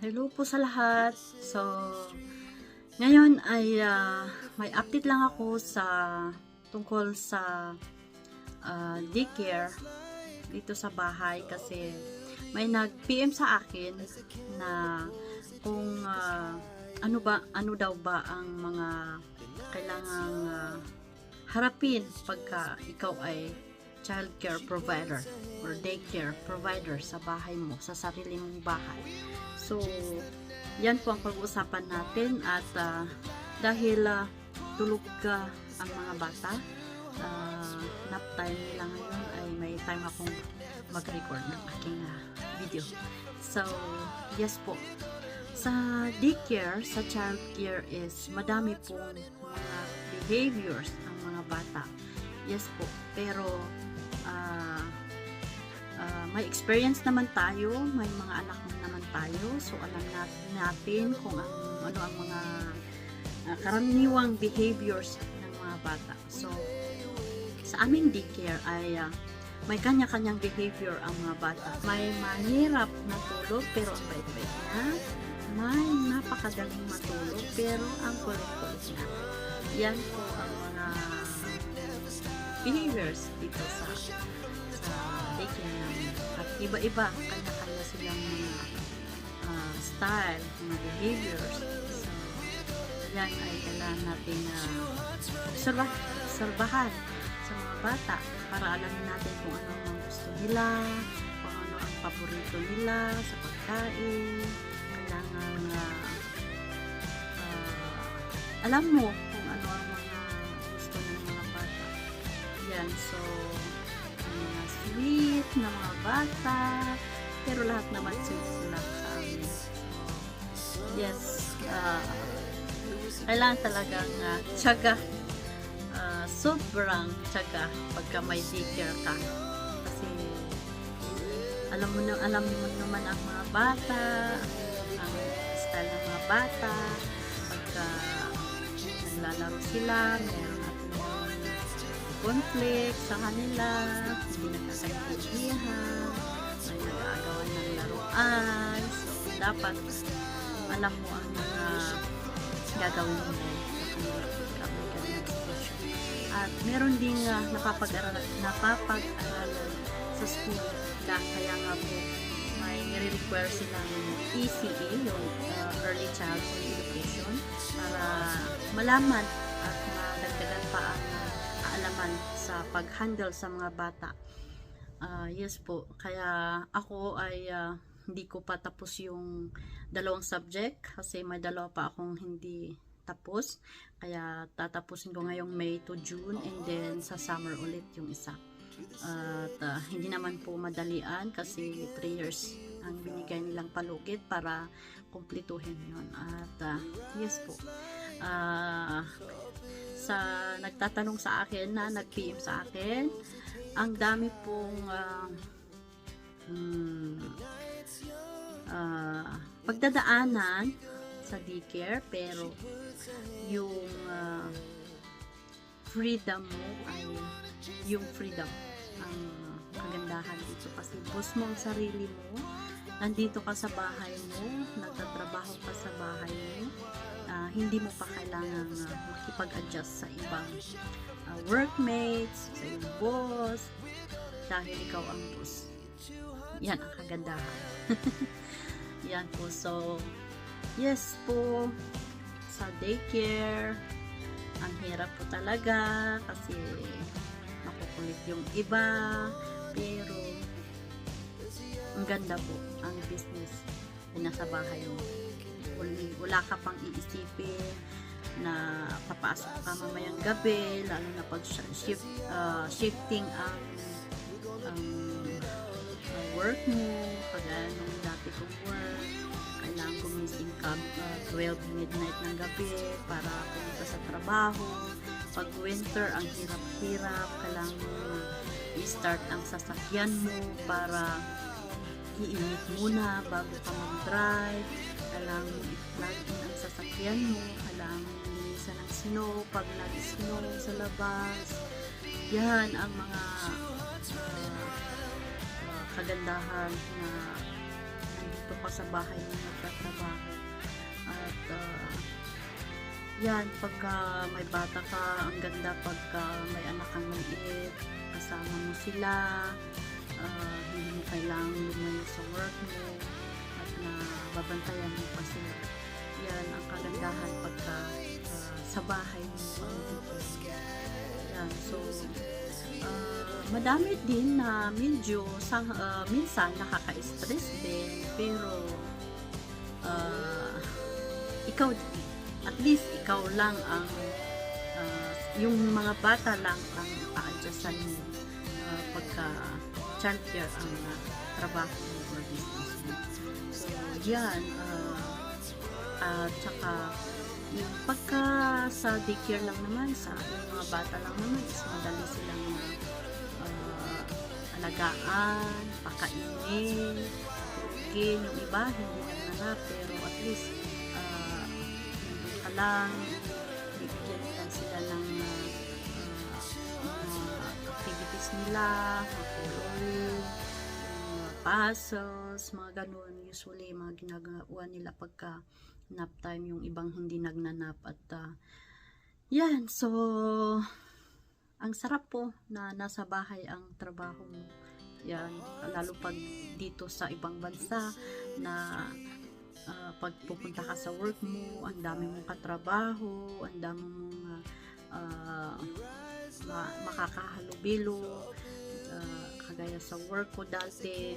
Hello po sa lahat. So, ngayon ay may update lang ako sa tungkol sa daycare dito sa bahay kasi may nag-PM sa akin na kung ano daw ba ang mga kailangang harapin pagka ikaw ay child care provider or daycare provider sa bahay mo, sa sarili mong bahay. So, yan po ang pag-uusapan natin at dahil tulog ang mga bata, nap time nila ngayon ay may time akong mag-record ng aking video. So, yes po. Sa daycare, sa child care is madami pong mga behaviors ang mga bata. Yes po. Pero, may experience naman tayo, may mga anak naman tayo, so alam natin kung ano ang mga karaniwang behaviors ng mga bata. So, sa aming daycare ay may kanya-kanyang behavior ang mga bata. May mahirap na tulog pero ang bait-bait niya. May napakadaling matulog pero ang kulit-kulit niya. Yan po ang mga behaviors dito sa daycare namin. At iba-iba, kanya-kanya silang mga style, mga behaviors. So, yan ay kailangan natin obserbahan sa mga bata para alamin natin kung ano ang gusto nila, kung ano ang paborito nila sa pagkain. Kailangan alam mo kung ano ang mga gusto ng mga bata. Yan, so mga sweet na mga bata, pero lahat naman sweet sila sa amin. Yes, kailangan talagang tiyaga, sobrang tiyaga pagka may daycare ka. Kasi alam mo naman ang mga bata, ang style ng mga bata, pagka naglalaro sila, meron conflict sa kanila, hindi nagkakaintindihan, may nag-aagawan ng laruan. So, dapat alam mo ang mga gagawin mo kapag nag-sitwasyon. At meron ding napapag-aralan sa school kaya nga po may nire-require silang ECE, yung Early Childhood Education, para malaman at madagdagan pa ang alaman sa pag-handle sa mga bata. Yes po, kaya ako ay hindi ko pa tapos yung dalawang subject kasi may dalawa pa akong hindi tapos, kaya tatapusin ko ngayong May to June and then sa summer ulit yung isa. At hindi naman po madalian kasi 3 years ang binigay nilang palugit para kumpletuhin yun. At yes po, sa nagtatanong sa akin na nag-PM sa akin, ang dami pong pagdadaanan sa daycare, pero yung freedom mo ay yung freedom ang kagandahan dito kasi boss mo ang sarili mo, nandito ka sa bahay mo, nagtatrabaho ka sa bahay mo. Hindi mo pa kailangan makipag-adjust sa ibang workmates, sa iyong boss, dahil ikaw ang boss. Yan ang kagandahan. Yan po. So, yes po, sa daycare, ang hirap po talaga kasi makukulit yung iba, pero ang ganda po ang business na nasa bahay mo. Wala ka pang iisipin na papasok ka mamayang gabi, lalo na pag shifting ang work mo. Pag nung dati kong work, kailangan gumising ka 12 midnight ng gabi para pumunta sa trabaho. Pag winter, ang hirap-hirap, kailangan mo i-start ang sasakyan mo para iinit muna bago ka mag-drive. Kailangan mo i-plug in ang sasakyan mo, kailangan mo linisan ng snow pag nag-snow sa labas. Yan ang mga kagandahan na nandito ka ka sa bahay na nagtatrabaho. At yan, pagka may bata ka, ang ganda pagka may anak kang maliit, kasama mo sila, hindi mo kailangang lumayo sa work mo, at na babantayan mo pa sila. Yan ang kagandahan pagka sa bahay mo ang dito. Yan, so madami din na medyo minsan nakaka-stress din, pero ikaw, at least ikaw lang ang yung mga bata lang ang a-adjustan mo pagka childcare ang trabaho mo or business mo. So yan, at saka yung pagka sa daycare lang naman, sa yung mga bata lang naman is madali silang alagaan, pakainin, tulugin. Yung iba hindi nagnanap, pero at least hindi ka lang, bibigyan ka sila ng activities nila, makulong, puzzles, mga ganun. Usually mga ginagawa nila pagka nap time, yung ibang hindi nagnanap. At yan, so ang sarap po na nasa bahay ang trabaho mo. Yan, lalo pag dito sa ibang bansa na pag pupunta ka sa work mo, ang dami mong katrabaho, ang dami mong makakahalubilo, kagaya sa work ko dati,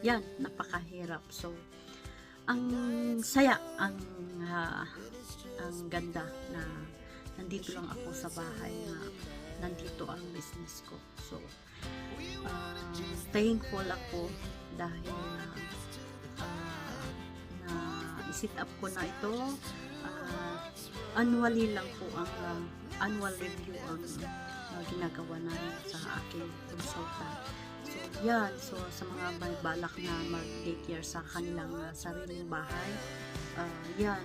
yan, napakahirap. So ang saya, ang ganda na nandito lang ako sa bahay, na nandito ang business ko. So thankful ako dahil na i-set up ko na ito. Annually lang po ang annual review ang ginagawa namin sa aking consultant. So yan, so sa mga may balak na mag-daycare sa kanilang sariling bahay, yan,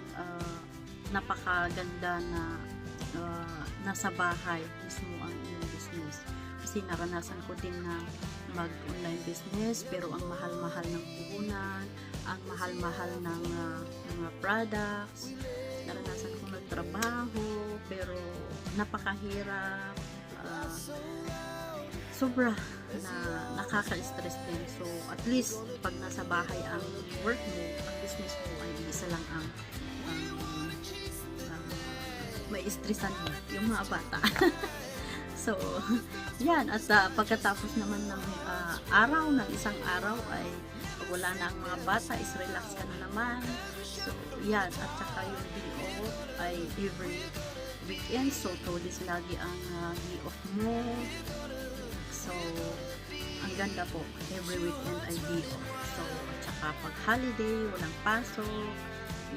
napakaganda na nasa bahay mismo ang inyong business. Kasi naranasan ko din na mag-online business, pero ang mahal-mahal ng puhunan, ang mahal-mahal ng mga products. Naranasan ko magtrabaho, pero napakahirap, sobra na nakaka-stress din. So at least pag nasa bahay ang work mo, ang business mo, ay isa lang ang may stressan mo, yung mga bata. So yan, at pagkatapos naman ng araw, ng isang araw, ay pag wala na ang mga bata, is relax ka na naman. So yan, at saka yung day off ay every weekend, so today's lagi ang day off mo. So ang ganda po, every weekend ay day off. So at saka pag holiday, walang pasok,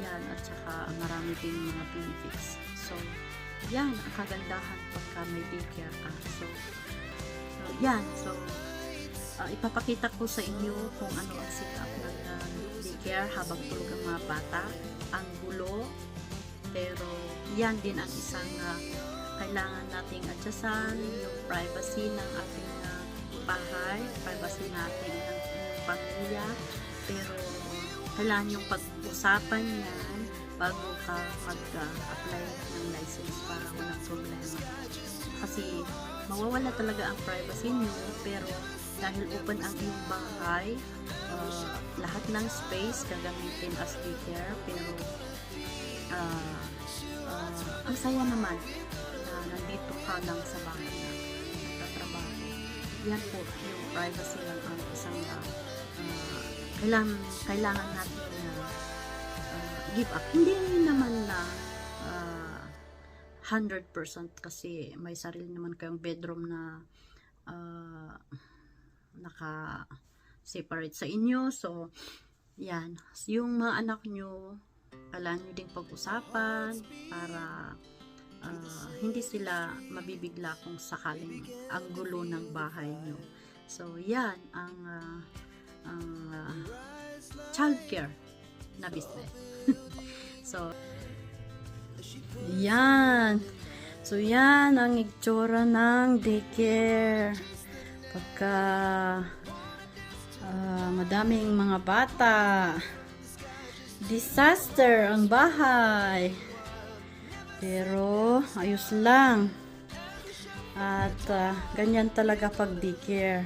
yan, at saka marami ding mga benefits. So yan ang kagandahan pagka may daycare ka. So yan, so ipapakita ko sa inyo kung ano ang setup ng daycare habang tulog ang mga bata. Ang gulo, pero yan din ang isang kailangan nating adjustan, yung privacy ng ating bahay, privacy natin ng pamilya, pero kailangan yung pag-usapan yan bago ka mag-apply ng license para walang problema. Kasi mawawala talaga ang privacy nyo, pero dahil open ang iyong bahay, lahat ng space gagamitin as daycare, pero ang saya naman na nandito ka lang sa bahay na nagtatrabaho. Yan po, yung privacy lang ang isang kailangan natin give up. Hindi naman na 100% kasi may sarili naman kayong bedroom na naka-separate sa inyo. So yan, yung mga anak nyo, kailangan nyo ding pag-usapan para hindi sila mabibigla kung sakaling ang gulo ng bahay nyo. So yan ang childcare na business. So yan, so yan ang itsura ng daycare pagka Madaming mga bata. Disaster ang bahay. Pero ayos lang. At ganyan talaga pag daycare.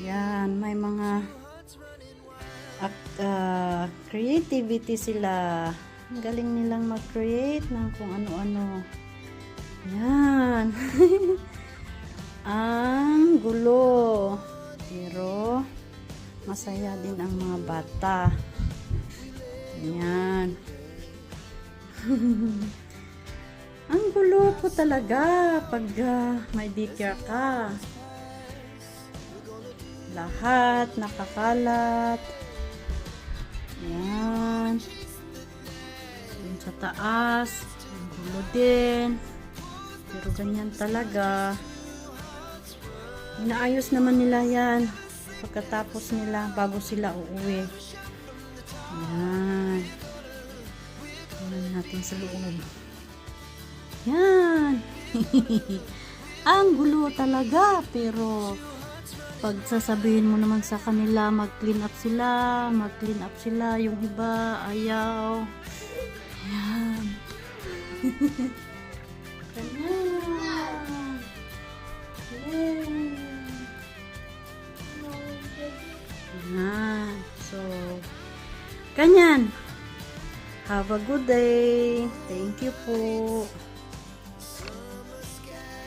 Yan, may mga creativity sila. Ang galing nilang mag-create ng kung ano-ano. Yan. Ang gulo. Pero masaya din ang mga bata. Yan. Ang gulo po talaga pag may daycare ka. Lahat nakakalat. Yan. Yung sa taas, ang gulo din. Pero ganyan talaga. Inaayos naman nila yan pagkatapos nila bago sila uuwi. Yan. Tingnan natin sa loob. Yan. Ang gulo talaga, pero pag sasabihin mo naman sa kanila mag-clean up sila, yung iba ayaw. Yan. Ganyan. Yan. So, ganyan. Have a good day. Thank you po.